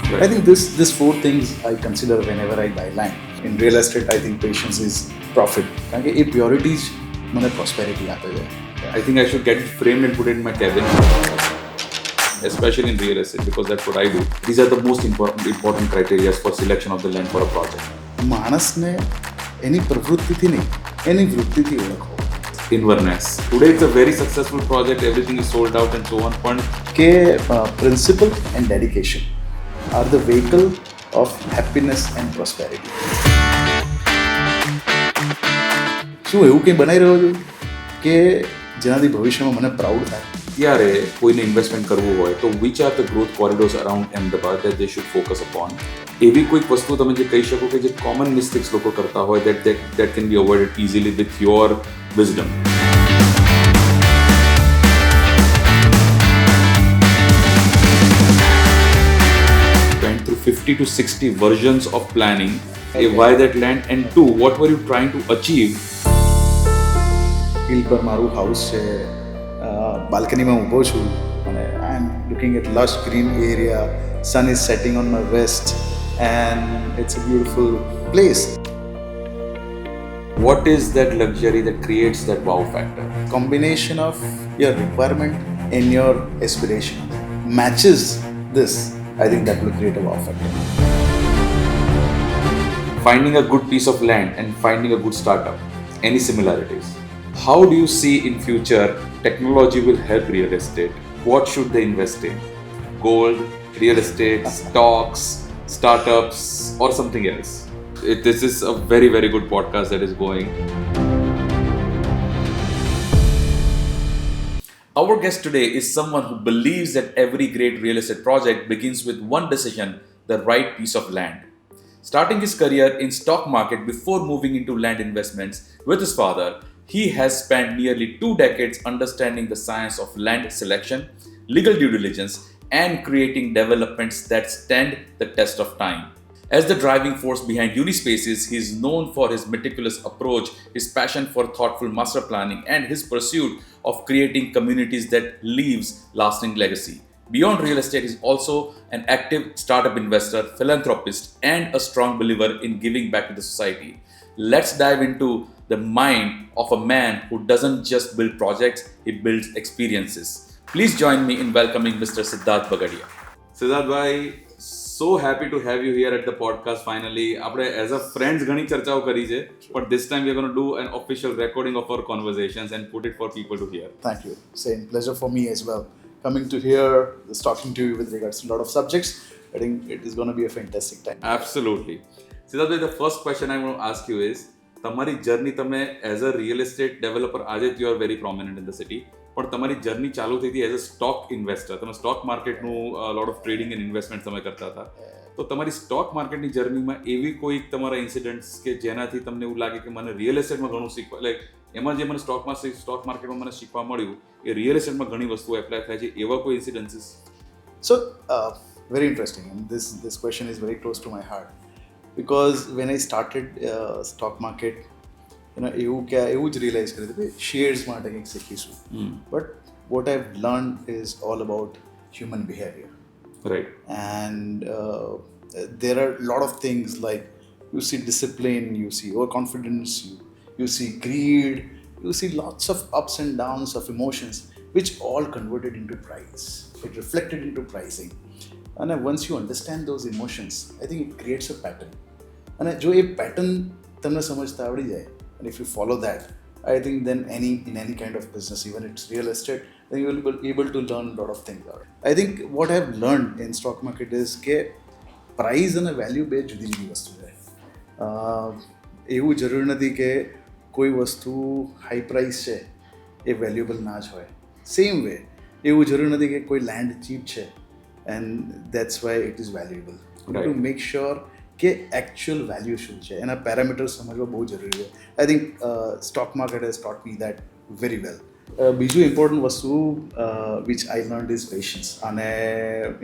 Right. I think this four things I consider whenever I buy land. In real estate, I think patience is profit. કારણ કે એ purity જ મને prosperity આપે છે. I think I should get it framed and put it in my cabin, especially in real estate, because that's what I do. These are the most important criteria for selection of the land for a project. માણસને એની પ્રવૃત્તિથી નહીં, એની વૃત્તિથી ઓળખો. Inverness. Today it's a very successful project. Everything is sold out and so on. But કે principle and dedication are the vehicle of happiness and prosperity. શું એવું કંઈ બનાવી રહ્યો છું કે જેનાથી ભવિષ્યમાં મને પ્રાઉડ થાય? ત્યારે કોઈને ઇન્વેસ્ટમેન્ટ કરવું હોય તો which are the growth corridors around Ahmedabad that they should focus upon? એવી કોઈક વસ્તુ તમે જે કહી શકો કે જે કોમન મિસ્ટેક્સ લોકો કરતા હોય that can be avoided easily with your wisdom. Went through 50 to 60 versions of planning. Okay. Why that land, and two, what were you trying to achieve? Hill પર મારું હાઉસ છે, બાલ્કનીમાં ઊભો છું અને I am looking at lush green area, sun is setting on my west and it's a beautiful place. What is that luxury that creates that wow factor? Combination of your requirement and your aspiration matches this. I think that will create a wow factor. Finding a good piece of land and finding a good startup. Any similarities? How do you see in future technology will help real estate? What should they invest in? Gold, real estate, stocks, startups, or something else? This is a very, very good podcast that is going. Our guest today is someone who believes that every great real estate project begins with one decision, the right piece of land. Starting his career in stock market before moving into land investments with his father, he has spent nearly 2 decades understanding the science of land selection, legal due diligence, and creating developments that stand the test of time. As the driving force behind Unispaces, he is known for his meticulous approach, his passion for thoughtful master planning, and his pursuit of creating communities that leaves lasting legacy. Beyond real estate, he is also an active startup investor, philanthropist, and a strong believer in giving back to the society. Let's dive into the mind of a man who doesn't just build projects, he builds experiences. Please join me in welcoming Mr. Siddharth Bagadia. Siddharth bhai, so happy to have you here at the podcast finally. આપણે as a friends ઘણી ચર્ચાઓ કરી છે, but this time we are going to do an official recording of our conversations and put it for people to hear. Thank you. Same pleasure for me as well. Coming to here, just talking to you with regards to a lot of subjects. I think it is going to be a fantastic time. Absolutely. Siddharth bhai, the first question I want to ask you is, તમારી journey તમે as a real estate developer, આજે you are very prominent in the city, પણ તમારી journey ચાલુ થઈ હતી as a stock investor. તમે stock માર્કેટનું lot of trading and investment તમે કરતા હતા. તો તમારી સ્ટોક માર્કેટની જર્નીમાં એવી કોઈ તમારા ઇન્સિડન્ટ્સ કે જેનાથી તમને એવું લાગે કે મને રિયલ એસ્ટેટમાં ઘણું શીખવા, લાઈક એમાં જે મને સ્ટોક માર્કેટમાં મને શીખવા મળ્યું એ રિયલ એસ્ટેટમાં ઘણી વસ્તુઓ એપ્લાય થાય છે, એવા કોઈ ઇન્સિડન્સીસ? So, very interesting. And this question is very close to my heart. Because when I started stock market, એવું જ રિયલાઇઝ કર્યું કે શેર્સમાં કંઈક શીખીશું. But what I've learned is all about human behavior. Right. And there are a lot of things like you see discipline, you see overconfidence, you see greed, you see lots of ups and downs of emotions which all converted into price. It reflected into pricing. And once you understand those emotions, I think it creates a pattern. And જો એ pattern તમને સમજતા આવડી જાય, and if you follow that, I think then in any kind of business, even it's real estate, then you will be able to learn a lot of things out. I think what I've learned in stock market is કે price અને value બે જુદી જુદી વસ્તુ છે. એવું જરૂર નથી કે કોઈ વસ્તુ હાઈ પ્રાઇસ છે એ વેલ્યુએબલ ના જ હોય. સેમ વે એવું જરૂર નથી કે કોઈ લેન્ડ ચીપ છે and that's why it is valuable. You have to make sure કે actual value શું છે, એના પેરામીટર્સ સમજવા બહુ જરૂરી છે. I think stock market has taught me that very well. બીજું ઇમ્પોર્ટન્ટ વસ્તુ which I learned is patience. અને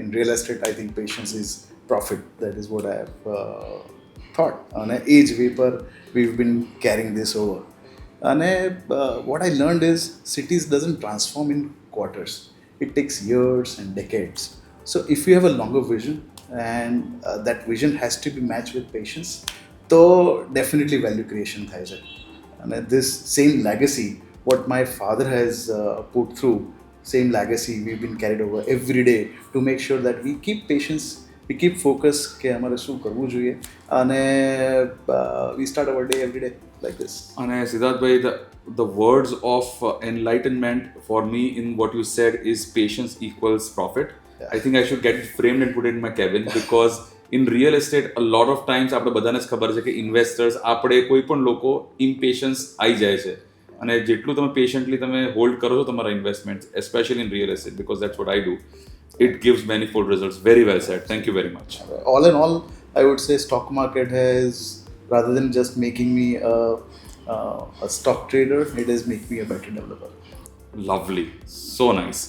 in real estate I think patience is profit. That is what I have thought. અને એ જ વે પર we have been carrying this over. અને what I learned is cities doesn't transform in quarters. It takes years and decades. So if you have a longer vision, and that vision has to be matched with patience. So definitely value creation થાય છે. And this same legacy what my father has put through, same legacy we've been carried over every day to make sure that we keep patience, we keep focus કે અમારે શું કરવું જોઈએ, અને we start our day every day like this. And Siddharth bhai, the words of enlightenment for me in what you said is patience equals profit. Yeah. I think I should get it framed and put it in my cabin because in real estate a lot of times આપણે બધાને જ ખબર છે કે investors આપણે કોઈ પણ લોકો ઇમ્પેશન્સ આવી જાય છે, અને જેટલું તમે પેશન્ટલી તમે હોલ્ડ કરો છો તમારા investment, especially in real estate, because that's what I do, it gives manifold results. Very well said. Thank you very much. All in all, I would say stock market has, rather than just making me a stock trader, it has made me a better developer. Lovely. So nice.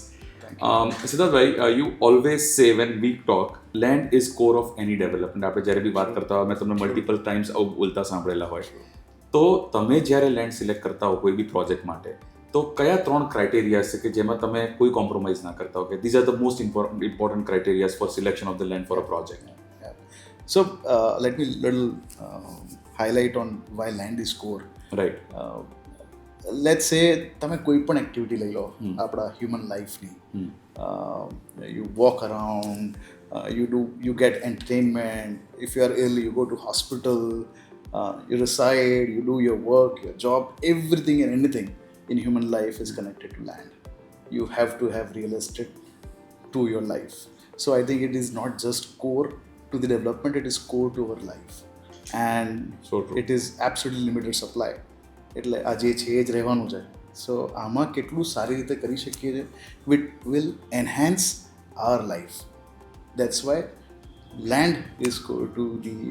Siddharth bhai, you always say when we talk, land is core of any development. આપણે જ્યારે બી વાત કરતા હોય, મેં તમને multiple times આવું બોલતા સાંભળેલા હોય. તો તમે જ્યારે લેન્ડ સિલેક્ટ કરતા હો કોઈ બી પ્રોજેક્ટ માટે, તો કયા 3 ક્રાઇટેરિયાઝ છે કે જેમાં તમે કોઈ કોમ્પ્રોમાઇઝ ના કરતા હો, કે these are the most important criteria for selection of the land for a project? Yeah. So let me little highlight on why land is core. Right. Let's say તમે કોઈ પણ એક્ટિવિટી લઈ લો આપણા human લાઈફની, you walk around, you get entertainment, if you are ill you go to hospital, you reside, you do your work, your job, everything and anything in human life is connected to land. You have to have real estate to your life. So I think it is not just core to the development, it is core to our life, and So true. it is absolutely limited supply. એટલે આ જે છે એ જ રહેવાનું છે. સો આમાં કેટલું સારી રીતે કરી શકીએ છીએ, which will enhance our life. That's why land is core to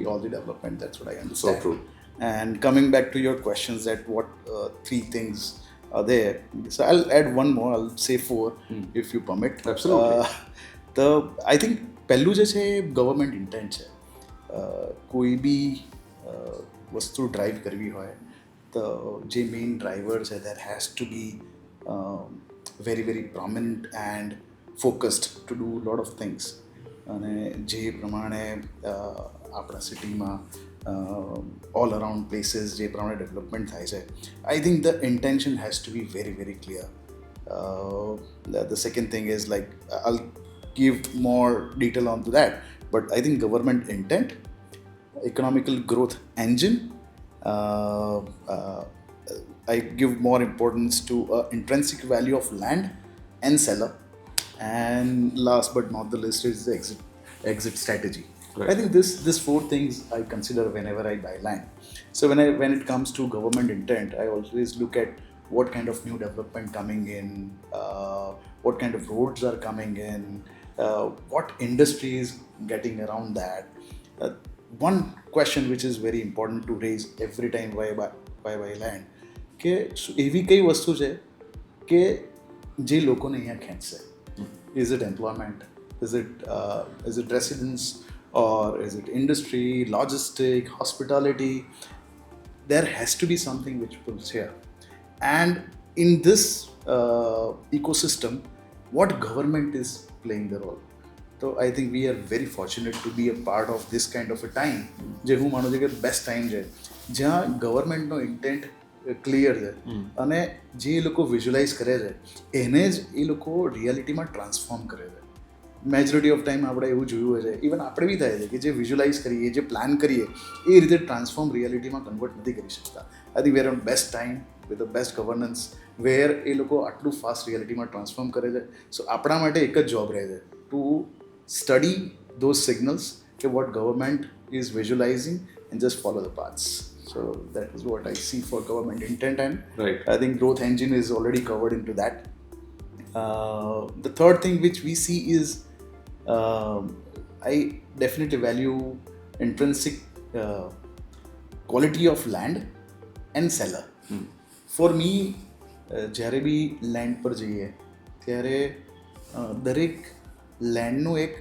all the development. That's what I understand. So true. And coming back to your questions, that what 3 things are there. So I'll add one more. I'll say 4 if you permit. Absolutely. I think પહેલું જે છે એ government intent છે. કોઈ બી વસ્તુ drive કરવી હોય તો જે મેઇન ડ્રાઈવર છે that has to be very very prominent and focused to do a lot of things. અને જે પ્રમાણે આપણા સિટીમાં all around places જે પ્રમાણે ડેવલપમેન્ટ થાય છે, I think the intention has to be very very clear. The second thing is, like, I'll give more detail onto that, but I think government intent, economical growth engine, I give more importance to intrinsic value of land and seller, and last but not the least is the exit strategy. Right. I think this 4 things I consider whenever I buy land. So when it comes to government intent, I always look at what kind of new development coming in, what kind of roads are coming in, what industry is getting around that. One question which is very important to raise every time why buy land, કે એવી કઈ વસ્તુ છે કે જે લોકોને અહીંયા ખેંચશે. Is it employment? Is it residence? Or is it industry, logistic, hospitality? There has to be something which pulls here. And in this ecosystem, what government is playing the role? So I think we are very fortunate to be a part of this kind of a time. જે હું માનું છું કે best time છે જ્યાં ગવર્મેન્ટનો intent clear છે અને જે એ લોકો વિઝ્યુલાઇઝ કરે છે એને જ એ લોકો રિયાલિટીમાં ટ્રાન્સફોર્મ કરે છે. મેજોરિટી ઓફ ટાઈમ આપણે એવું જોયું હોય છે, ઇવન આપણે બી થાય છે કે જે વિઝ્યુલાઇઝ કરીએ, જે પ્લાન કરીએ એ રીતે ટ્રાન્સફોર્મ રિયાલિટીમાં કન્વર્ટ નથી કરી શકતા. I think we're on best time with the best governance where એ લોકો આટલું ફાસ્ટ રિયાલિટીમાં ટ્રાન્સફોર્મ કરે છે. સો આપણા માટે એક જ જોબ રહે છે, ટુ સ્ટડી ધોઝ સિગ્નલ્સ કે what government is visualising and just follow the paths. So that is what I see for government intent, and right. I think growth engine is already covered into that. The third thing which we see is I definitely value intrinsic quality of land and seller. For me, જ્યારે બી land પર જઈએ ત્યારે દરેક લેન્ડનું એક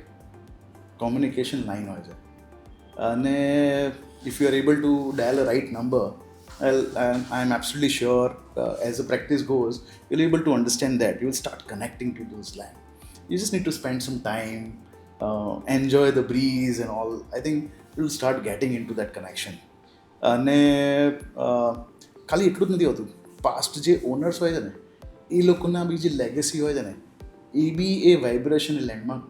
communication line હોય છે, અને if you are able to dial a right number, I'm absolutely sure as the practice goes, you'll be able to understand that. You will start connecting to those land. You just need to spend some time, enjoy the breeze and all. I think you'll start getting into that connection. અને ખાલી એટલું જ નથી હોતું, past જે owners હોય છે ને એ લોકોના બી જે લેગેસી હોય છે ને એ બી એ વાઇબ્રેશન લેન્ડમાં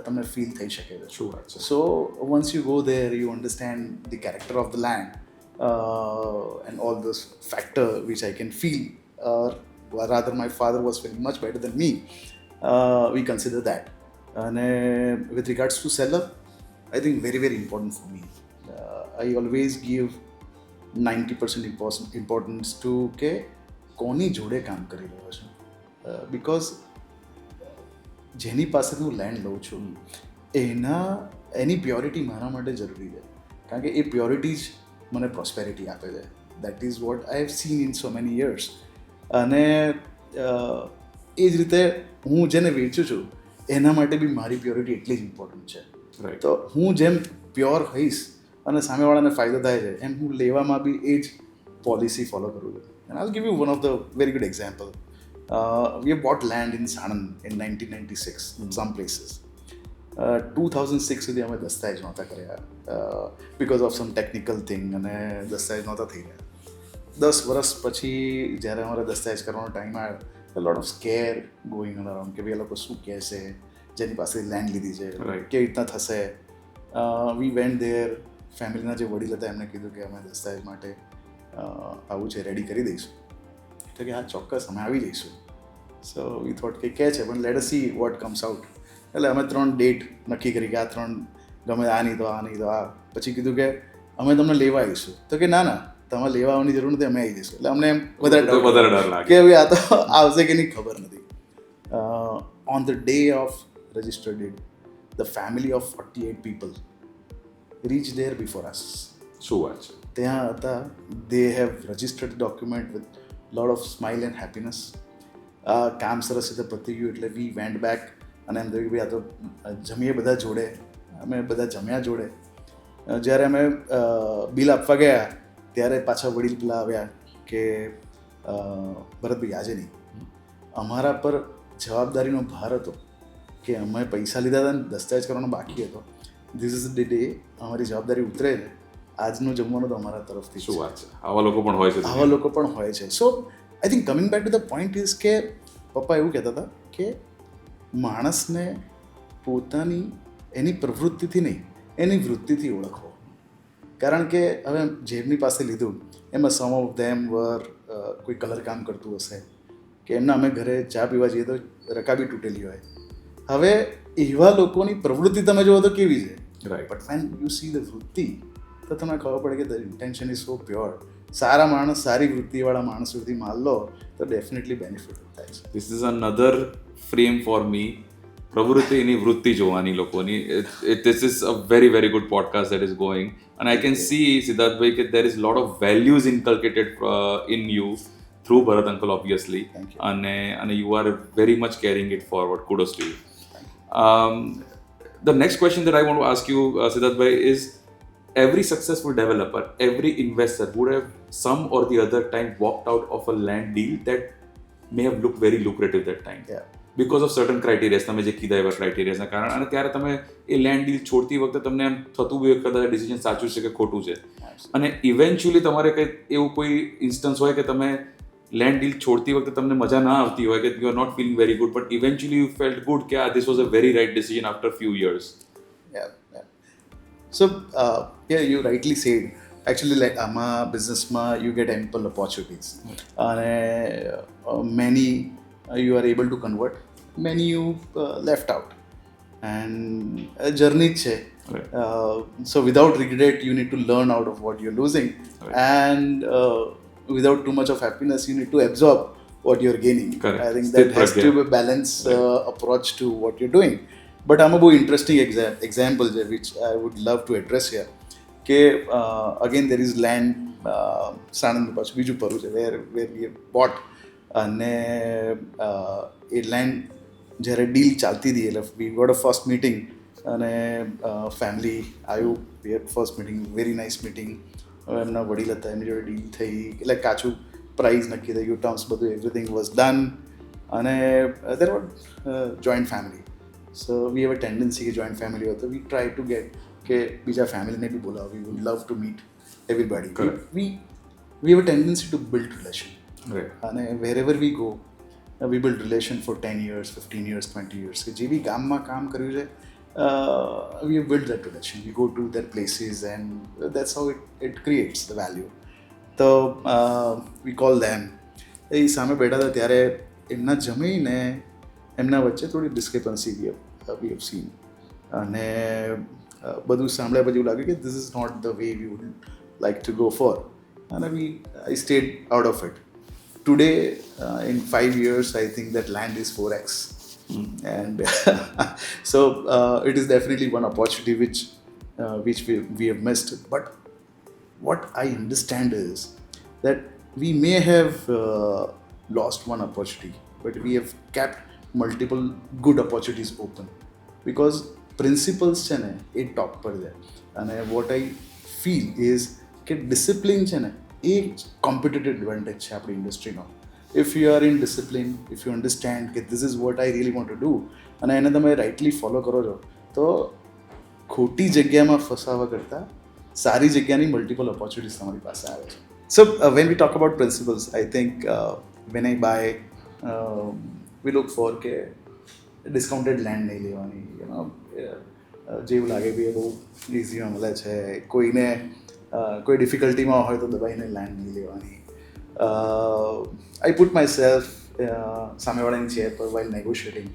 તમને ફીલ થઈ શકે છે. શું વાત છે. સો once you go there you understand the character of the land and all those factor which I can feel, rather my father was feeling much better than me. We consider that. And with regards to seller, I think very very important for me. I always give 90% importance to કે કોની જોડે કામ કરી રહ્યો છું, because જેની પાસેથી હું લેન્ડ લઉં છું એની પ્યોરિટી મારા માટે જરૂરી છે, કારણ કે એ પ્યોરિટી જ મને પ્રોસ્પેરિટી આપે છે. That is what I have seen in so many years. અને એ જ રીતે હું જેને વેચું છું એના માટે બી મારી પ્યોરિટી એટલી જ ઇમ્પોર્ટન્ટ છે. તો હું જેમ પ્યોર હોઈશ અને સામેવાળાને ફાયદો થાય છે એમ હું લેવામાં બી એ જ પોલિસી ફોલો કરું છું. And I will give you one of the very good example. We have bought land in Sanand in 1996 some places. 2006 સુધી અમે દસ્તાવેજ નહોતા કર્યા because of some technical thing, અને દસ્તાવેજ નહોતા થઈ ગયા. 10 વર્ષ પછી જ્યારે અમારે દસ્તાવેજ કરવાનો ટાઈમ આવ્યો, lot of square going around કે ભાઈ એ લોકો શું કહેશે જેની પાસે લેન્ડ લીધી છે, કેવી રીતના થશે. વી વેન્ટ ધેર, ફેમિલીના જે વડીલ હતા એમને કીધું કે અમે દસ્તાવેજ માટે આવું છે, રેડી કરી દઈશું. એટલે કે હા ચોક્કસ અમે આવી જઈશું. સો વી થોટ કે કહે છે પણ let S see what comes out. એટલે અમે 3 ડેટ નક્કી કરી કે આ 3 ગમે, આ નહીં તો આ નહીં તો આ. પછી કીધું કે અમે તમને લેવા આવીશું. તો કે ના ના તમારે લેવા આવવાની જરૂર નથી, અમે આવી જઈશું. એટલે અમને એમ વધારે ડર લાગે કે ભાઈ આ તો આવશે કે નહીં ખબર નથી. On the day of registered date the family of 48 people reach there before us. શું વાત છે. ત્યાં હતા. They have registered document with lot of smile and happiness. કામ સરસ રીતે પતી ગયું એટલે વી વેન્ટ બેક અને એમ થયું કે ભાઈ આ તો જમીએ બધા જોડે. અમે બધા જમ્યા જોડે. જ્યારે અમે બિલ આપવા ગયા ત્યારે પાછા વડીલ પેલા આવ્યા કે ભરતભાઈ આજે નહીં, અમારા પર જવાબદારીનો ભાર હતો કે અમે પૈસા લીધા હતા ને દસ્તાવેજ કરવાનો બાકી હતો. ધીસ ઇઝ ધ ડે અમારી જવાબદારી ઉતરે છે, આજનું જમવાનું તો અમારા તરફથી. શું વાત છે. આવા લોકો પણ હોય છે. આવા લોકો પણ હોય છે. So I think coming back to the point is કે પપ્પા એવું કહેતા હતા કે માણસને પોતાની એની પ્રવૃત્તિથી નહીં એની વૃત્તિથી ઓળખવો. કારણ કે હવે જેમની પાસે લીધું એમાં સમ ઓફ ધેમ વર કોઈ કલર કામ કરતું હશે કે એમના અમે ઘરે ચા પીવા જઈએ તો રકાબી તૂટેલી હોય. હવે એવા લોકોની પ્રવૃત્તિ તમે જુઓ તો કેવી છે, right. But when you see the વૃત્તિ તો તમને ખબર પડે કે the intention is so pure. સારા માણસ, સારી વૃત્તિવાળા માણસ સુધી માલ લો તો ડેફિનેટલી બેનિફિટ થાય છે. This is another frame for me. પ્રવૃત્તિની વૃત્તિ જોવાની લોકોની. This is a very very good podcast that is going, and I can see Siddharth bhai that there is a lot of values inculcated in you through Bharat uncle obviously. Thank you. And you are very much carrying it forward. Kudos to you. The next question that I want to ask you Siddharth bhai is, every successful developer, every investor would have some or the other time walked out of a land deal that may have looked very lucrative that time. Yeah. Because of certain criterias, તમે જે કીધા એવા ક્રાઇટેરિયાસના કારણે. અને ત્યારે તમે એ land deal છોડતી વખતે તમને એમ થતું હોય કદાચ ડિસિઝન સાચું છે કે ખોટું છે. અને ઇવેન્ચ્યુઅલી તમારે કંઈ એવું કોઈ ઇન્સ્ટન્સ હોય કે તમે લેન્ડ ડીલ છોડતી વખતે તમને મજા ના આવતી હોય કે you are not feeling very good, but eventually you felt good કે this was a very right decision after few years. So you rightly said. Actually like આમાં બિઝનેસમાં યુ ગેટ એમ્પલ ઓપોર્ચ્યુનિટીઝ અને many you are able to convert, many you left out, and a journey છે. So without regret you need to learn out of what you're losing, and without too much of happiness you need to absorb what you're gaining. Correct. I think that has to be a balanced approach to what you're doing. But I'm a very interesting example which I would love to address here. Again there is land Sanand પાછું બીજું પરું છે where we bought. અને એ land જ્યારે deal ચાલતી હતી એટલે we got a first meeting અને family આવ્યું. We had first meeting, very nice meeting. એમના વડીલ હતા, એમની જોડે ડીલ થઈ એટલે કાચું પ્રાઇઝ નક્કી થઈ ગયું, ટર્મ્સ બધું એવરીથિંગ વોઝ ડન. અને there was joint family. So we have a tendency कि joint family होता है, we try to get के बीजा family ने भी बोला, we would love to meet everybody. Correct. We have a tendency to build relation. Right. And wherever we go, we build relation for 10 years, 15 years, 20 years. કે જે બી ગામમાં કામ કર્યું છે, we have built that relation. We go to their places and that's how it creates the value. So we call them. એ સામે બેઠા હતા ત્યારે એમના જમીને એમના વચ્ચે થોડી ડિસ્ક્રિપન્સી we have seen. અને બધું સાંભળ્યા પછી એવું લાગ્યું કે this is not the way we would like to go for. And I stayed out of it. Today, in 5 years, I think that land is 4x. And so it is definitely one opportunity which we have missed. But what I understand is that we may have lost one opportunity, but we have kept multiple good opportunities open because principles છે ને એ ટોપ પર છે. અને what I feel is કે discipline છે ને એ competitive advantage છે આપણી ઇન્ડસ્ટ્રીનો. If you are in discipline, if you understand that this is what I really want to do અને એને તમે રાઇટલી ફોલો કરો છો તો ખોટી જગ્યામાં ફસાવા કરતાં સારી જગ્યાની મલ્ટિપલ ઓપોર્ચ્યુનિટીઝ તમારી પાસે આવે છે. So when we talk about principles, I think when I buy, we look for કે ડિસ્કાઉન્ટેડ લેન્ડ નહીં લેવાની, જેવું લાગે કે બહુ ઇઝીમાં મળે છે, કોઈને કોઈ ડિફિકલ્ટીમાં હોય તો દબાઈને લેન્ડ નહીં લેવાની. I put myself સામેવાળાની ચેર પર while negotiating.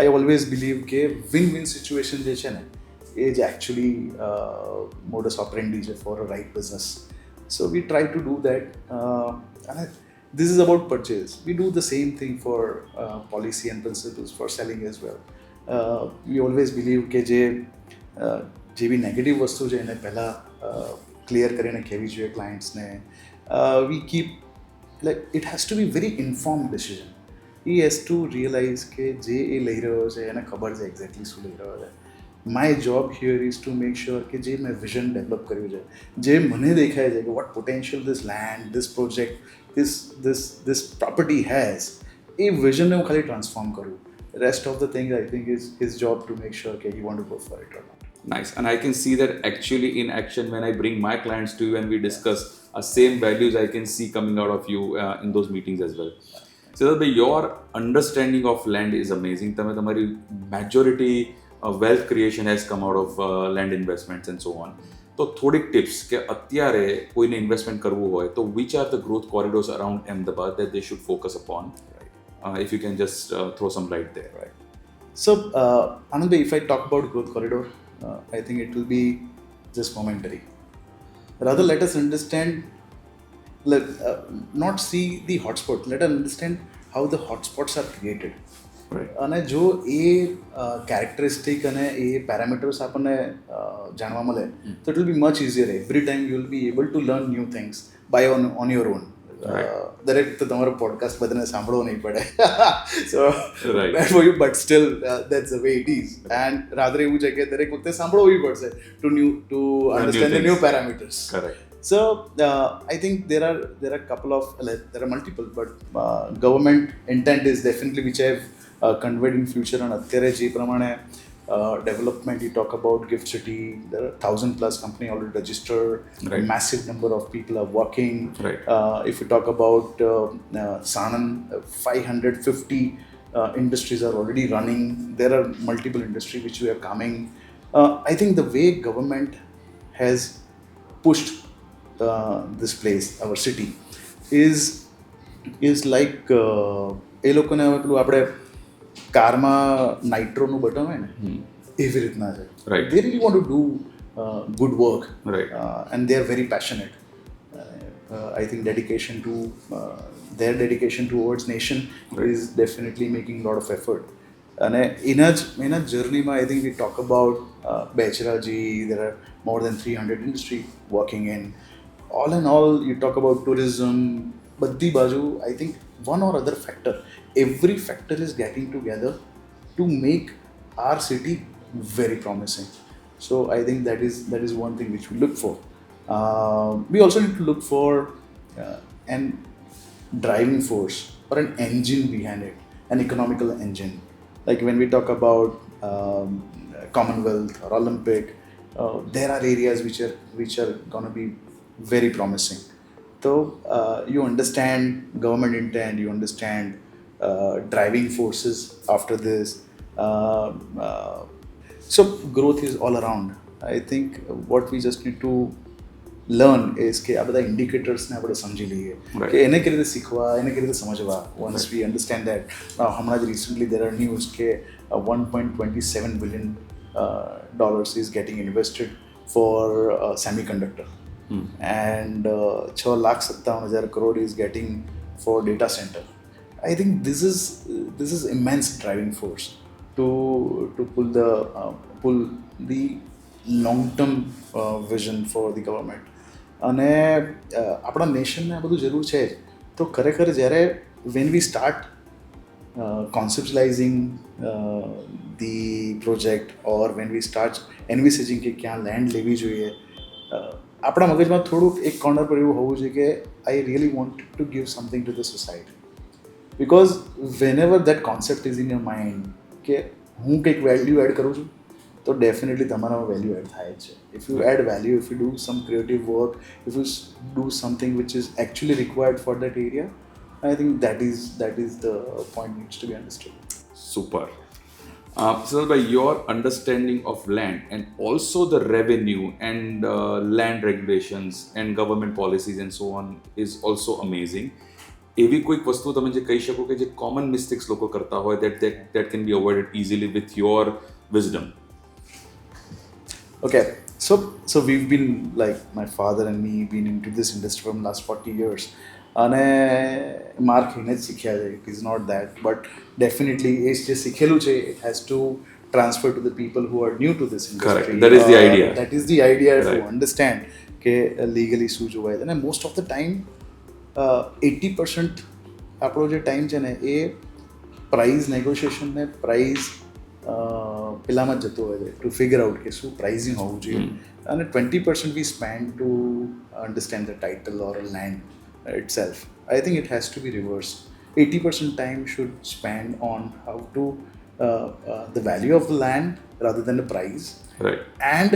I always believe કે win-win situation જે છે ને એ જ actually modus operandi છે for a right business. So we try to do that. And this is about purchase. We do the same thing for policy and principles for selling as well. We always believe કે જે બી negative વસ્તુ છે એને પહેલાં clear કરીને કહેવી જોઈએ ક્લાયન્ટ્સને. We keep like it has to be very informed decision. He has to realize કે જે એ લઈ રહ્યો છે એને ખબર છે એક્ઝેક્ટલી શું લઈ રહ્યો છે. My job here is to make sure કે જે મેં વિઝન ડેવલપ કર્યું છે, જે મને દેખાય છે કે what potential this land, this project, this property has, એ વિઝનને હું ખાલી ટ્રાન્સફોર્મ કરું. Rest of the things I think is his job to make sure કે he want to go for it or not. Nice. And I can see that actually in action when I bring my clients to you and we discuss same values, I can see coming out of you in those meetings as well. Siddharth, your understanding of land is amazing. Tamari majority wealth creation has come out of land investments and so on. So થોડીક tips કે અત્યારે કોઈને investment કરવું હોય તો which are the growth corridors around Ahmedabad that they should focus upon? If you can just throw some light there. Right. So Anand, if I talk about growth corridor, I think it will be just momentary. Rather, let us understand, not see the hotspot. Let us understand how the hotspots are created. અને જો એ characteristic અને એ parameters આપણને જાણવા મળે તો it will be much easier. Every time you will be able to learn new things by on your own. દરેક તો તમારો પોડકાસ્ટ બધાને સાંભળવો નહીં પડે. So bad for you, but still that's the way it is. And rather એવું છે કે દરેક વખતે સાંભળવું બી પડશે to understand the new parameters. So I think there are couple of there are multiple, but government intent is definitely which I have conveyed in future. And અત્યારે જે પ્રમાણે development you talk about GIFT City, there are 1,000+ company already registered. Right. Massive number of people are working. Right. If you talk about Sanand, 550 industries are already running. There are multiple industries which are coming. I think the way government has pushed this place, our city, is like એ લોકોને હવે પેલું આપણે કારમાં નાઇટ્રોનું button હોય ને એવી રીતના છે. They really want to do good work. Right. And they are very passionate. I think their dedication towards nation is definitely making a lot of effort. And in a journey, I think we talk about Becharaji, there are more than 300 industry working in. All in all, you talk about tourism, Baddi Baju, I think one or other factor, every factor is getting together to make our city very promising. So I think that is one thing which we look for. We also need to look for an driving force or an engine behind it, an economical engine. Like when we talk about Commonwealth or Olympic, there are areas which are going to be very promising. So you understand government intent, you understand driving forces after this. So growth is all around. I think what we just need to learn is કે આ બધા ઇન્ડિકેટર્સને આપણે સમજી લઈએ કે એને કઈ રીતે શીખવા, એને કઈ રીતે સમજવા. Once we understand that, હમણાં જ recently there are news કે $1.27 billion is getting invested for semiconductor, and 6,57,000 crore is getting for data center. I think this is immense driving force to pull the long-term vision for the government. અને આપણા નેશનને આ બધું જરૂર છે જ. તો ખરેખર જ્યારે when we start conceptualizing the project, or when we start envisaging કે ક્યાં લેન્ડ લેવી જોઈએ, આપણા મગજમાં થોડુંક એક કોર્નર પર એવું હોવું જોઈએ કે I really want to give something to the society. Because whenever that concept is in your mind કે હું કંઈક વેલ્યુ એડ કરું છું, તો ડેફિનેટલી તમારામાં વેલ્યુ એડ થાય છે. If you add value, if you do some creative work, if you do something which is actually required for that area, I think that is the point needs to be understood. Super. Siddharth bhai, your understanding of land and also the revenue and land regulations and government policies and so on is also amazing. એવી કોઈક વસ્તુ તમે જે કહી શકો કે જે common mistakes લોકો કરતા હોય that can be avoided easily with your wisdom? Okay, so we've been, like my father and me, been into this industry from last 40 years. અને માર ખાઈને જ શીખ્યા છે. It is not that, but definitely એ જે શીખેલું છે, it has to transfer to the people who are new to this industry. Correct. That is the idea. That is the idea, Right. to understand કે legally શું જોવાય. અને most of the time 80% આપણો જે time છે ને એ price negotiation ને price પેલામાં જ જતો હોય છે, ટુ ફિગર આઉટ કે શું પ્રાઇઝિંગ હોવું જોઈએ. અને 20% we spend to understand the title or a land itself. I think it has to be reversed. 80% time should spend on how to the value of the land rather than the price. Right. And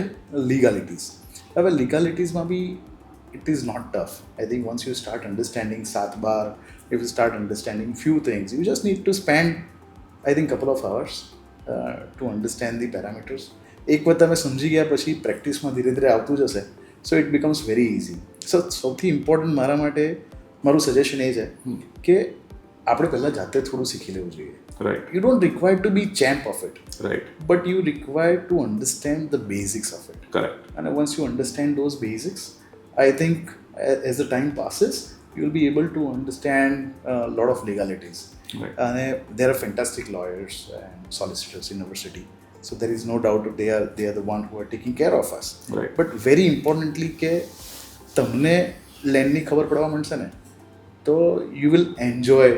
legalities. હવે legalities B it is not tough. I think once you start understanding Satbar, if you start understanding few things, you just need to spend, I think, couple of hours to understand the parameters. એક વખત તમે સમજી ગયા પછી પ્રેક્ટિસમાં ધીરે ધીરે આવતું જશે. So it becomes very easy. So સૌથી ઇમ્પોર્ટન્ટ મારા માટે મારું સજેશન એ છે કે આપણે પહેલાં જાતે થોડું શીખી લેવું જોઈએ. Right. You don't require to be champ of it. Right. But you require to understand the basics of it. Correct. And once you understand those basics, I think as the time passes, you'll be able to understand a lot of legalities. Right. And there are fantastic lawyers and solicitors in our city. So there is no doubt that they are the one who are taking care of us. Right. But very importantly કે તમને લેન્ડની ખબર પડવા મળશે ને, તો you will enjoy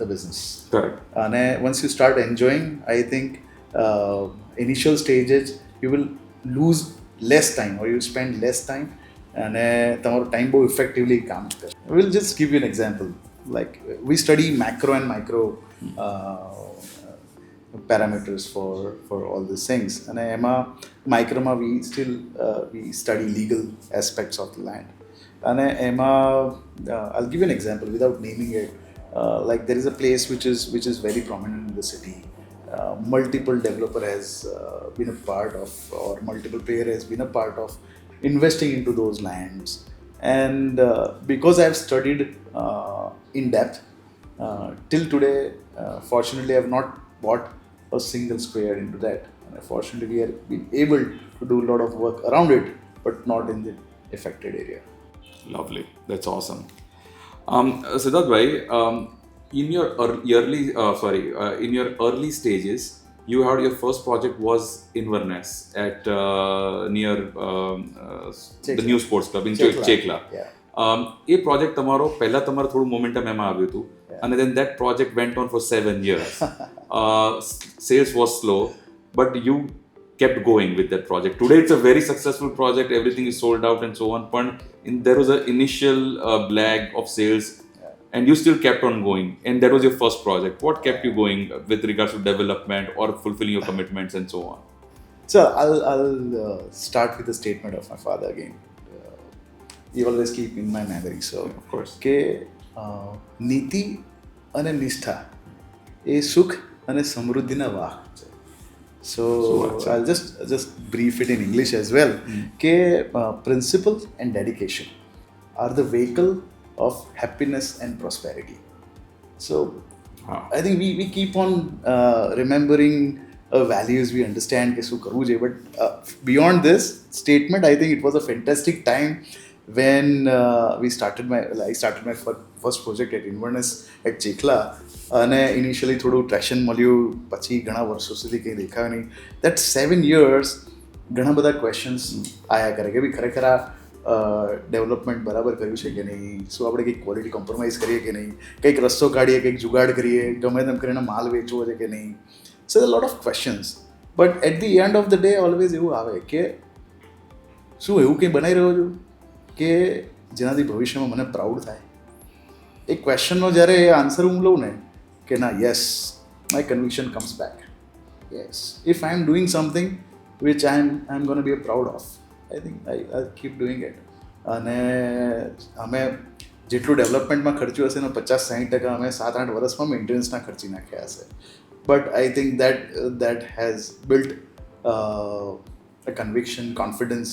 the business. Correct. And once you start enjoying, I think initial stages you will lose less time, or you spend less time, and તમારો time બહુ effectively કામ કરે. We'll just give you an example. Like we study macro and micro parameters for all these things, and એમાં microમાં we study legal aspects of the land. And I'll give you an example without naming it. Like there is a place which is very prominent in the city. Multiple developer has been a part of, or multiple player has been a part of investing into those lands. And because I have studied in depth till today, fortunately I have not bought a single square into that. And fortunately we have been able to do a lot of work around it, but not in the affected area. Lovely. That's awesome. Siddharth bhai, in your in your early stages, you had your first project was Inverness at near the new sports club in Chekhla. Yeah. A project તમારો પહેલા તમારું થોડું momentum એમાં આવ્યું હતું, અને then that project went on for 7 years. Sales was slow, but you kept going with that project. Today it's a very successful project, everything is sold out and so on, but there was an initial lag of sales. and you still kept on going, and that was your first project. What kept you going with regards to development or fulfilling your commitments and so on? So I'll start with the statement of my father again. You always keep in my memory. So Of course. કે નીતિ અને નિષ્ઠા એ સુખ અને સમૃદ્ધિના વાહક છે. So I'll just brief it in English as well. કે principle and dedication are the vehicle of happiness and prosperity. So I think we keep on remembering values, we understand કે શું કરવું જોઈએ, but beyond this statement, I think it was a fantastic time when I started my first project at Inverness at Chekhla. અને initially થોડું traction મળ્યું, પછી ઘણા વર્ષો સુધી કંઈ દેખાયું નહીં. That 7 years ઘણા બધા ક્વેશ્ચન્સ આવ્યા કરે કે ભાઈ ખરેખર આ ડેવલપમેન્ટ બરાબર કર્યું છે કે નહીં, શું આપણે કંઈક ક્વોલિટી કોમ્પ્રોમાઇઝ કરીએ કે નહીં, કંઈક રસ્તો કાઢીએ, કંઈક જુગાડ કરીએ, ગમે તેમ કરીને માલ વેચવો છે કે નહીં. So there are a lot of questions, but at the end of the day always એવું આવે કે શું એવું કંઈ બનાવી રહ્યો છું કે જેનાથી ભવિષ્યમાં મને પ્રાઉડ થાય. એ ક્વેશ્ચનનો જ્યારે આન્સર હું લઉં ને કે ના, yes, my conviction comes back. Yes, if I am doing something which I am gonna be proud of, I think I keep doing it. અને અમે જેટલું ડેવલપમેન્ટમાં ખર્ચ્યું હશે ને 50-60% અમે 7-8 વર્ષમાં મેન્ટેનન્સના ખર્ચી નાખ્યા હશે. But I think that has built a conviction, confidence,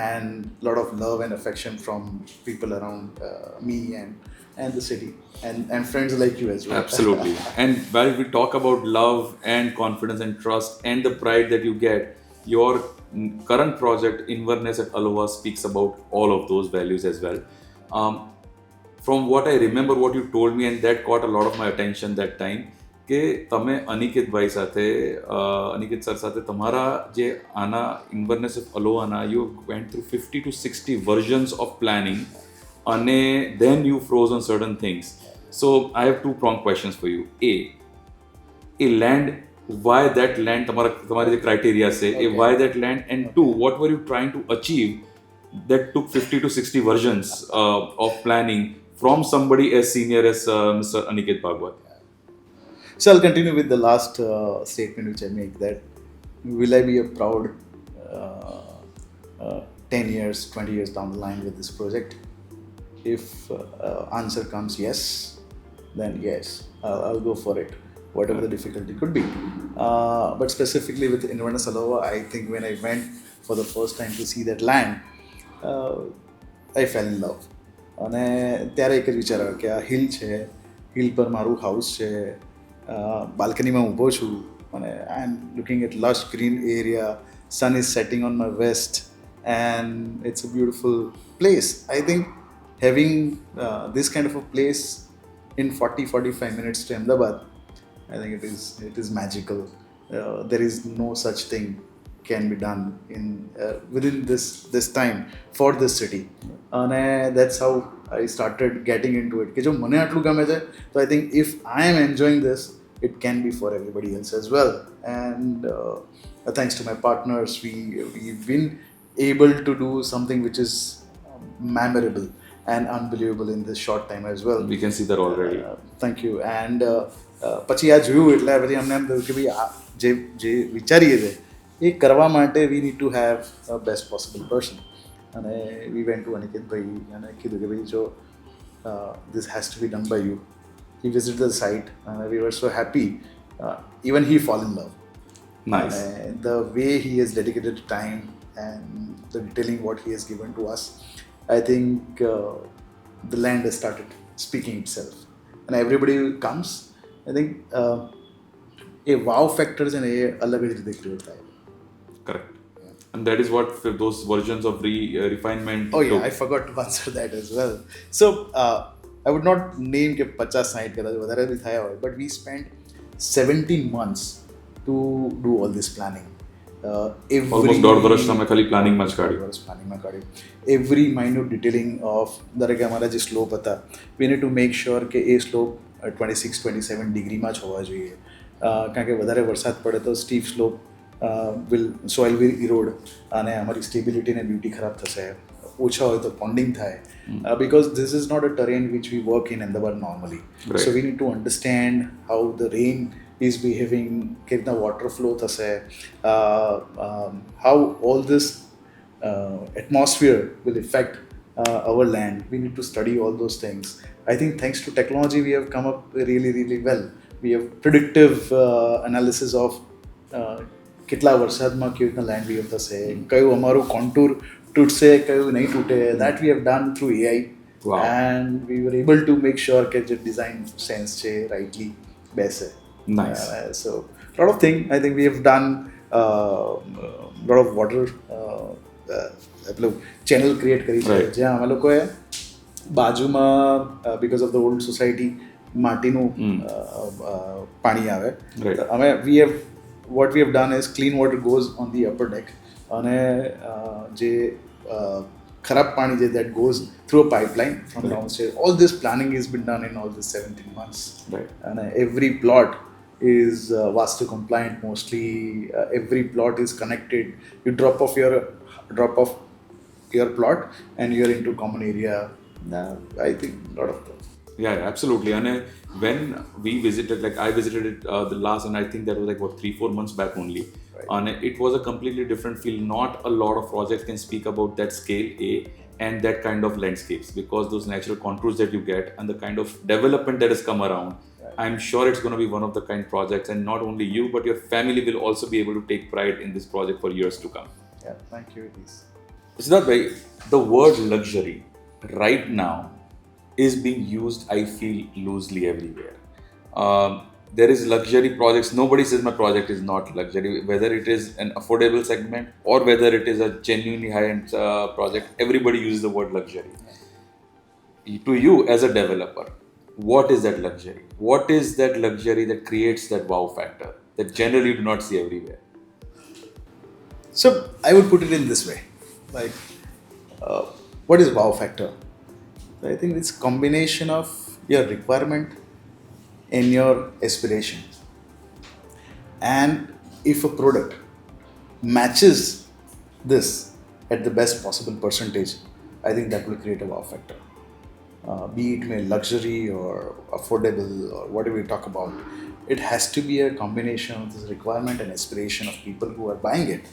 and a lot of love and affection from people around me and the city and friends like you as well. Absolutely. And while we talk about love and confidence and trust and the pride that you get, your current project Inverness Aalloa speaks about all of those values as well. From what I remember, what you told me, and that caught a lot of my attention that time, કે તમે અનિકેતભાઈ સાથે Aniket sir સાથે તમારા જે આના ઇન્વર્નેસ અલોવાના you went through 50 to 60 versions of planning અને then you froze on certain things. So I have 2-pronged questions for you. A land, why that land, તમારી જે criteria છે એ why that land, and 2, what were you trying to achieve that took 50 to 60 versions of planning from somebody as senior as Mr. Aniket Bhagwat? So I'll continue with the last statement which I make, that will I be a proud 10 years, 20 years down the line with this project? If answer comes yes, then yes, I'll go for it, whatever the difficulty could be. But specifically with Inverness Aalloa, I think when I went for the first time to see that land, I fell in love. અને ત્યારે એક જ વિચાર આવ્યો કે આ hill છે, hill પર મારું હાઉસ છે, બાલ્કનીમાં ઊભો છું અને I am looking at lush green area, sun is setting on my west and it's a beautiful place. I think having this kind of a place in 40-45 minutes to Ahmedabad, I think it is magical. There is no such thing can be done in within this time for this city, and that's how I started getting into it. કે જો મને આટલું ગમે છે, so I think if I am enjoying this, it can be for everybody else as well. And thanks to my partners, we've been able to do something which is memorable and unbelievable in this short time as well. We can see that already. Thank you. And પછી આ જોયું એટલે પછી અમને એમ થયું કે ભાઈ આ જે વિચારીએ છે એ કરવા માટે we need to have a best possible person. અને we went to અનિકેતભાઈ અને કીધું કે ભાઈ જો this has to be done by you. He visited the site and we were so happy. Even he fall in love. Nice. The way he has dedicated time and the detailing what he has given to us, I think the land has started speaking itself. And everybody who comes, I think a wow factor is a alag જ રીતે create થાય. Correct. And that is what those versions of refinement. Oh yeah, I forgot to answer that as well. So I would not name કે 50-60 કદાચ વધારે બી થયા હોય, but we spent 17 months to do all this planning. Almost 1.5 વર્ષ તમે ખાલી પ્લાનિંગમાં જ કાઢ્યું. Every minute detailing of દરેક અમારા જે સ્લોપ હતા, we need to make sure કે એ સ્લોપ 26-27 ડિગ્રીમાં જ હોવા જોઈએ, કારણ કે વધારે વરસાદ પડે તો stiff slope soil will Erode અને અમારી સ્ટેબિલિટી અને બ્યુટી ખરાબ થશે. ઓછા હોય તો પોન્ડિંગ થાય, because this is not a terrain which we work in Ahmedabad normally. Right. So we need to understand how the rain is behaving, કે રીતના water flow થશે, how all this atmosphere will affect our land. We need to study all those things. I think thanks to technology we have come up really, really well. We have predictive analysis of કેટલા વરસાદમાં કેવી રીતના land behave થશે, કયું અમારું contour તૂટશે, કયું નહીં તૂટે. That we have done through AI. Wow. And we were able to make sure કે જે ડિઝાઇન સેન્સ છે rightly બેસે. Nice. So lot of things I think we have done, lot of water પેલું channel create કરી છે, Right. જ્યાં અમે લોકોએ બાજુમાં because of the old society માટીનું પાણી આવે. Right. અમે what we have done is clean water goes on the upper deck, અને જે ખરાબ પાણી છે that goes through a pipeline from Right. downstairs. All this planning has been done in all this 17 months. Right. And every plot is vastu compliant mostly. Every plot is connected. You drop off your plot and you're into common area. I think a lot of them. Yeah, absolutely. And when we visited, like I visited it the last, and I think that was like 3-4 months back only. Right. And it was a completely different feel. Not a lot of projects can speak about that scale and that kind of landscapes, because those natural contours that you get and the kind of development that has come around. Right. I'm sure it's going to be one of the kind projects, and not only you, but your family will also be able to take pride in this project for years to come. Yeah, thank you. It is. Siddharth bhai, the word luxury right now is being used, I feel, loosely everywhere. There is luxury projects. Nobody says my project is not luxury, whether it is an affordable segment or whether it is a genuinely high-end project. Everybody uses the word luxury. To you as a developer, what is that luxury? What is that luxury that creates that wow factor that generally you do not see everywhere? So I would put it in this way, like what is wow factor? I think it's combination of your requirement and your aspiration. And if a product matches this at the best possible percentage, I think that will create a wow factor. Be it may luxury or affordable or whatever we talk about, it has to be a combination of this requirement and aspiration of people who are buying it.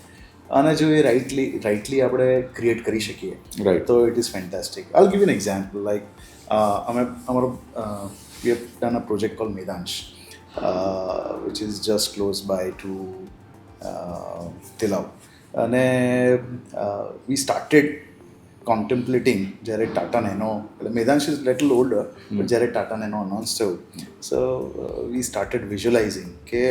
અને જો એ rightly આપણે create કરી શકીએ, Right. તો it is fantastic. I'll give you an example. Like we have done a project called Medansh, which is just close by to Tilau. And we started contemplating જ્યારે Tata nano, Medansh is little older, but જ્યારે Tata nano announced થયું, so we started visualizing કે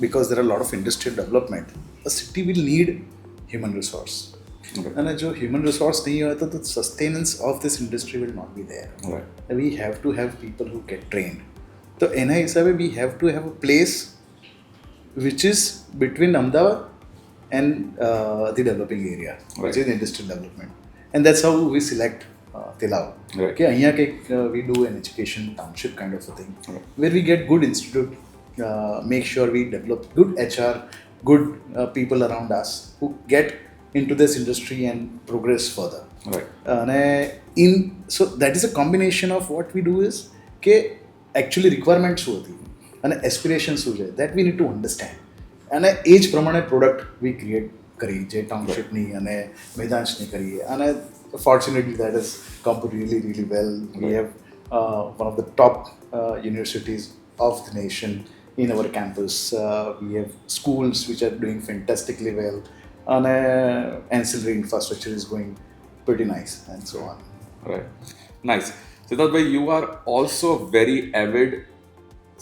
because there are a lot of industrial development, a city will need human resource. Okay. And જો human resource નહીં હોય તો the sustenance of this industry will not be there. Right. We have to have people who get trained. So એના હિસાબે we have to have a place which is between Ahmedabad and the developing area, which Right. is industrial development. And that's how we select Tilau. Right. Okay, અહીંયા we do an education township kind of a thing, Right. where we get good institute, make sure we develop good HR, good people around us who get into this industry and progress further. Right. So that is a combination of what we do is કે actually requirement શું હતી અને aspiration શું છે, that we need to understand. અને એ જ પ્રમાણે પ્રોડક્ટ we create કરી, જે ટાઉનશીપની અને મેદાંશની કરીએ. અને fortunately that has come really, really well. We have one of the top universities of the nation in our campus. We have schools which are doing fantastically well, and ancillary infrastructure is going pretty nice, and so on. Right. Nice. Siddharth bhai, you are also a very avid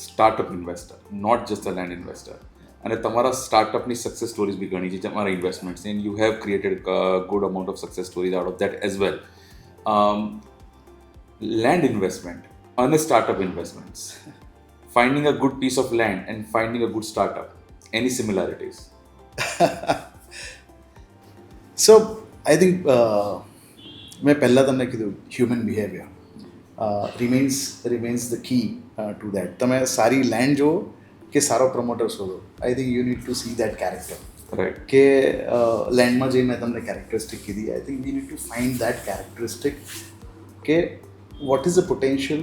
startup investor, not just a land investor. અને તમારા સ્ટાર્ટઅપની success stories બી ઘણી છે, તમારા investments, and you have created good amount of success stories out of that as well. Land investment અને startup investments, finding a good piece of land and finding a good startup, any similarities? So I think મેં પહેલાં તમને કીધું human behavior remains the key to that. તમે સારી land જુઓ કે સારો પ્રમોટર શોધો, I think you need to see that character. Right. કે લેન્ડમાં જે મેં તમને કેરેક્ટરિસ્ટિક કીધી, I think we need to find that characteristic કે what is the potential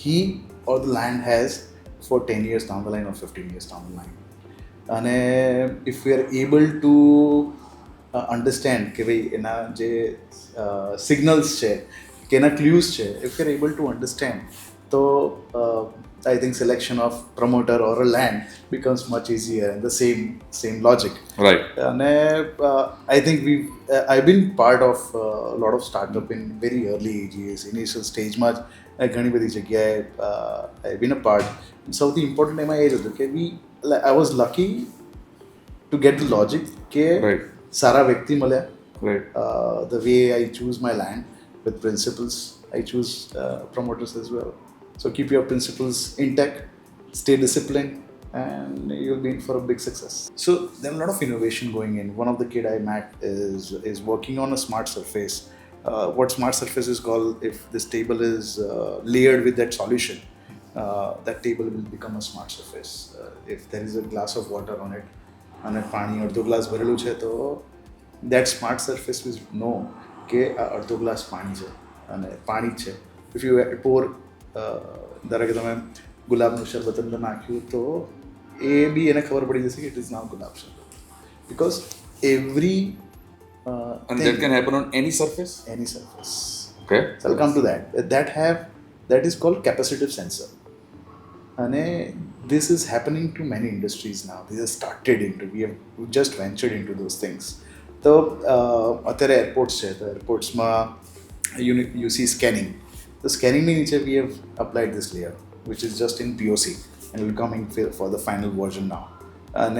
he or the land has for 10 years down the line or 15 years down the line. અને if we are able to understand કે ભાઈ એના જે signals છે કે એના ક્લ્યુઝ છે, if we are able to understand, તો I think selection of promoter or a land becomes much easier, and the same logic. Right. And I think I've been part of a lot of startup in very early ages, initial stage માં ઘણી બધી જગ્યાએ I've been a part. સૌથી important એમાં એ જ હતું કે I was lucky to get the logic કે Right. સારા વ્યક્તિ મળ્યા. Right. The way I choose my land with principles, I choose promoters as well. So keep your principles intact, stay disciplined, and you'll be in for a big success. So there's a lot of innovation going in. One of the kid I met is working on a smart surface. What smart surface is called, if this table is layered with that solution, that table will become a smart surface. If there is a glass of water on it, and પાણી અડધો glass ભરેલું છે, તો that smart surface will know કે આ અડધો glass પાણી છે અને પાણી જ છે. If you pour ધારો કે તમે ગુલાબનું શરબત અંદર નાખ્યું, તો એ બી એને ખબર પડી જશે કે ઇટ ઇઝ નાવ ગુલાબ શરબત. Because every And that can happen on any surface? Any surface. Okay. So I'll come to that. That is called capacitive sensor. And this is happening to many industries now. These are started into, we have just ventured into those things. So અત્યારે airports છે, તો એરપોર્ટ્સમાં you see scanning. The scanning ની નીચે we have applied this layer, which is just in POC, and will come in for the final version now. And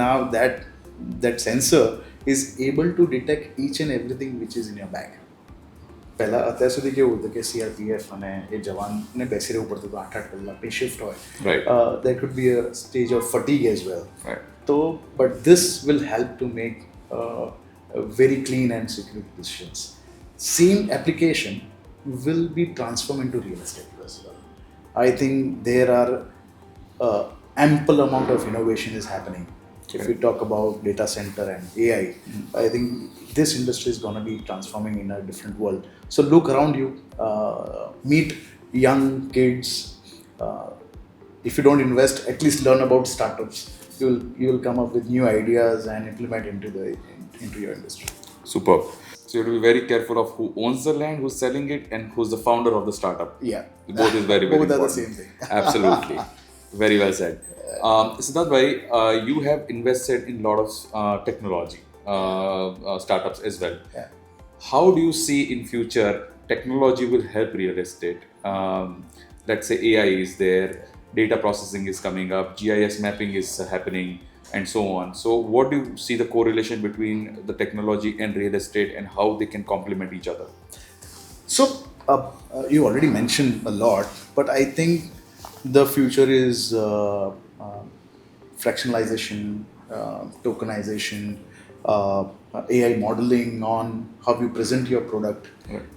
now that sensor is able to detect each and everything which is in your bag. પહેલાં અત્યાર સુધી કેવું હતું કે CRPF અને એ જવાનને બેસી રહેવું પડતું હતું 8-8 કલાકની શિફ્ટ હોય. Right. There could be a stage of fatigue as well. Right. So, but this will help to make very clean and secure decisions. Same application will be transformed into real estate as well. I think there are ample amount of innovation is happening. If we talk about data center and AI, I think this industry is going to be transforming in a different world. So look around you, meet young kids. If you don't invest, at least learn about startups. You will come up with new ideas and implement into your industry. Superb. So you have to be very careful of who owns the land, who's selling it, and who's the founder of the startup. Yeah. Both is very, very Both important. are the same thing. Absolutely. Very well said. Siddharth bhai, you have invested in a lot of technology startups as well. Yeah. How do you see in future technology will help real estate? Let's say AI is there, data processing is coming up, GIS mapping is happening, and so on. So what do you see the correlation between the technology and real estate, and how they can complement each other? So you already mentioned a lot, but I think the future is fractionalization, tokenization, AI modeling on how you present your product. Right.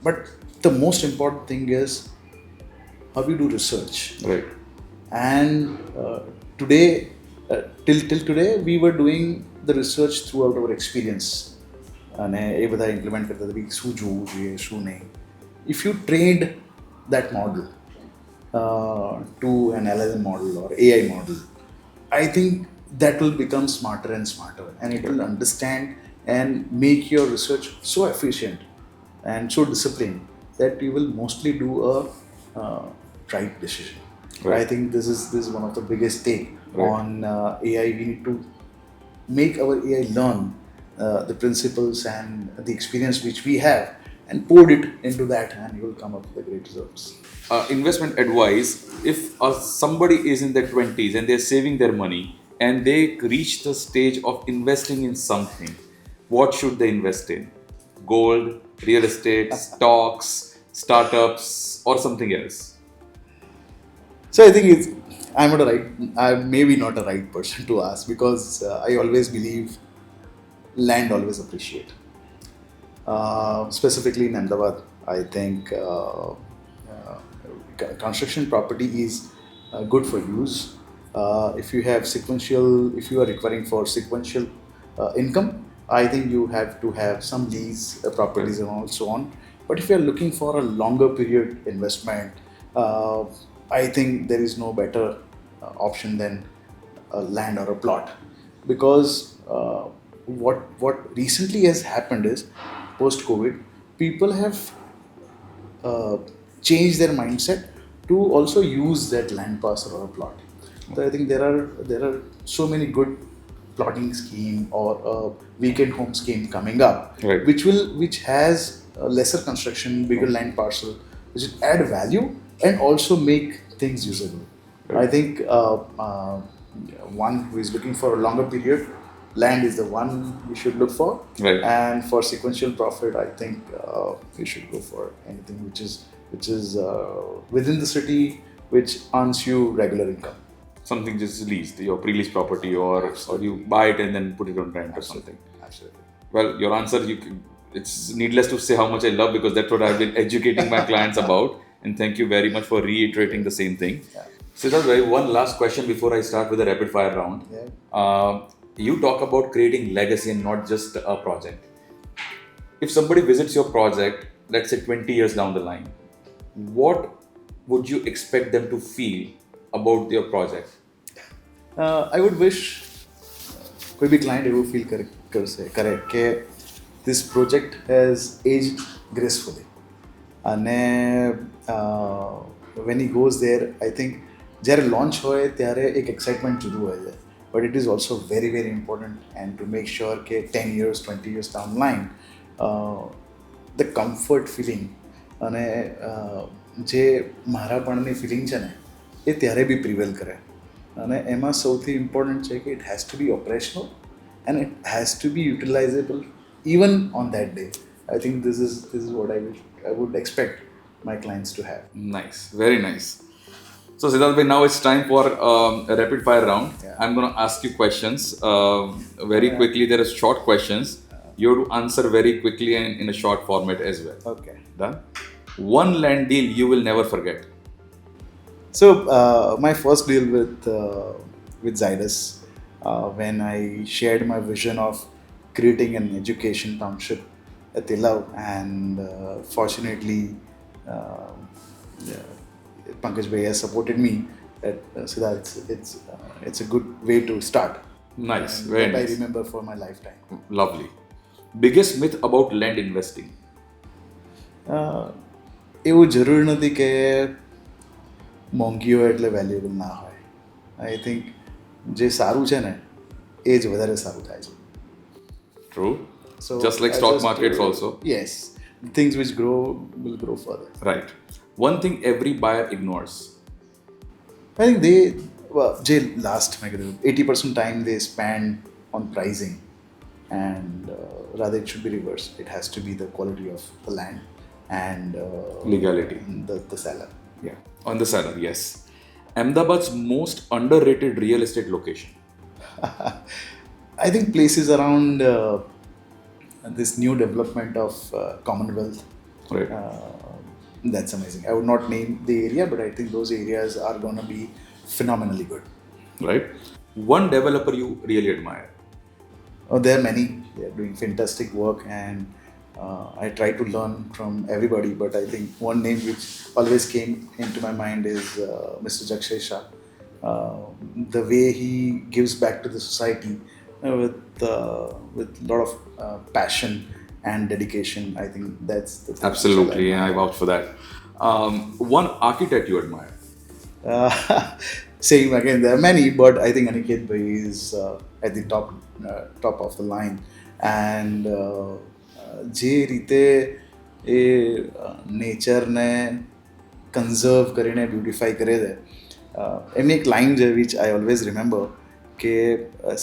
But the most important thing is how you do research. Right. And today, till today, we were doing the research throughout our experience. અને એ બધા implement કરતા હતા, શું જોવું જોઈએ, શું નહીં. If you trained that model to an LLM model or AI model, I think that will become smarter and smarter, and it will understand and make your research so efficient and so disciplined that you will mostly do a right decision. Right. I think this is one of the biggest take Right. on AI. We need to make our AI learn the principles and the experience which we have, and pour it into that, and you will come up with the great results. Investment advice: if somebody is in their 20s and they're saving their money and they reach the stage of investing in something, what should they invest in? Gold, real estate, stocks, startups, or something else? So I think I'm maybe not a right person to ask, because I always believe land always appreciate. Specifically in Ahmedabad, I think construction property is good for use. If you have sequential, if you are requiring for sequential income, I think you have to have some lease properties and all so on. But if you are looking for a longer period investment, uh, I think there is no better option than a land or a plot, because what recently has happened is post COVID, people have uh, change their mindset to also use that land parcel or a plot. So I think there are so many good plotting scheme or a weekend home scheme coming up, Right. which has a lesser construction, bigger land parcel, which will add value and also make things usable. Right. I think one who is looking for a longer period, land is the one you should look for. Right. And for sequential profit, I think you should go for anything which is within the city, which earns you regular income. Something just leased, your pre-leased property, or you buy it and then put it on rent or something. Absolutely. Well, your answer, it's needless to say how much I love, because that's what I've been educating my clients about. And thank you very much for reiterating the same thing. Yeah. Siddharth, one last question before I start with the rapid fire round. Yeah. You talk about creating legacy and not just a project. If somebody visits your project, let's say 20 years down the line, what would you expect them to feel about your project? I would wish कोई भी client एवो feel करे कि this project has aged gracefully. And when he goes there, I think જ્યારે launch હોય ત્યારે એક excitement જુદું હોય છે. But it is also very very important and to make sure કે 10 years, 20 years down the line, the comfort feeling અને જે મારાપણની feeling છે ને એ ત્યારે બી prevail કરે. અને એમાં સૌથી ઇમ્પોર્ટન્ટ છે કે it has to be operational and it has to be utilizable even on that day. I think this is what I would expect my clients to have. Nice, very nice. So Siddharth, now it's time for a rapid fire round. Yeah. I'm going to ask you questions very quickly. There are short questions. You have to answer very quickly and in a short format as well. Okay. Done? One land deal you will never forget. So my first deal with Zydus, when I shared my vision of creating an education township at Ilav, and fortunately Pankaj Bhai has supported me. That Siddharth, it's a good way to start. Nice, And very that nice. I remember for my lifetime. Lovely. Biggest myth about land investing? એવું જરૂર નથી કે મોંઘી હોય એટલે valuable ના હોય. I think જે સારું છે ને એ જ વધારે સારું થાય છે. True. So Just like I stock markets also. Yes, things which grow will grow further. Right. One thing every buyer ignores. I think they જે last મેં કીધું 80% time they spend on pricing, and rather it should be reversed. It has to be the quality of the land and Legality. the seller. Yeah. On the seller, yes. Ahmedabad's most underrated real estate location. I think places around this new development of Commonwealth. Right. That's amazing. I would not name the area, but I think those areas are going to be phenomenally good. Right. One developer you really admire. Oh, there are many. They are doing fantastic work, and I try to learn from everybody. But I think one name which always came into my mind is Mr. Chekhla. The way he gives back to the society with a lot of passion and dedication. I think that's the thing. Absolutely, and I vouch for that. One architect you admire. Same again, there are many, but I think Aniket Bhai is at the top of the line. And જે રીતે એ નેચરને conserve કરીને બ્યુટિફાઈ કરે છે, એમની એક line છે which I always remember કે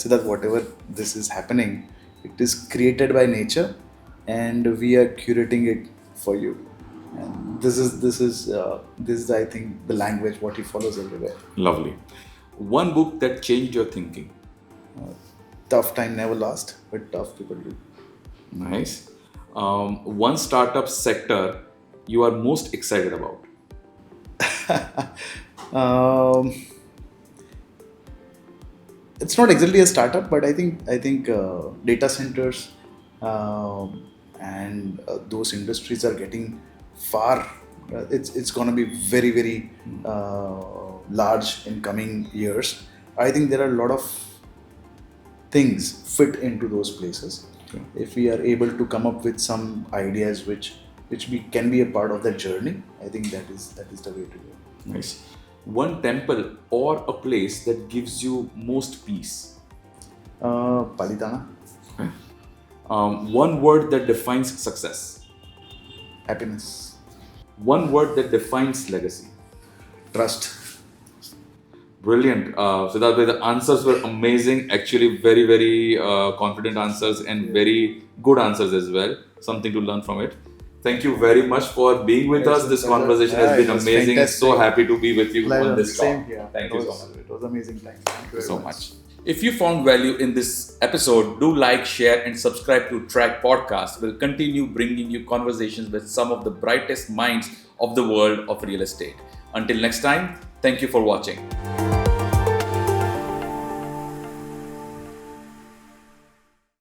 Siddharth, whatever this is happening, it is created by nature and we are curating it for you. And this is I think the language what he follows everywhere. Lovely. One book that changed your thinking. Tough time never last, but tough people do. Nice. One startup sector you are most excited about. it's not exactly a startup, but I think data centers and those industries are getting far. It's going to be very very large in coming years. I think there are a lot of things fit into those places. Okay. If we are able to come up with some ideas which we can be a part of that journey, I think that is the way to go. Nice. One temple or a place that gives you most peace. Palitana, One word that defines success. happiness, One word that defines legacy. trust. Brilliant. Siddharth, the answers were amazing. Actually, very, very confident answers and very good answers as well. Something to learn from it. Thank you very much for being with us. This conversation has been amazing. So happy to be with you on this talk. Same here. Thank you so much. It was amazing time. Thank you very So much. If you found value in this episode, do like, share, and subscribe to TREC Podcast. We'll continue bringing you conversations with some of the brightest minds of the world of real estate. Until next time, thank you for watching.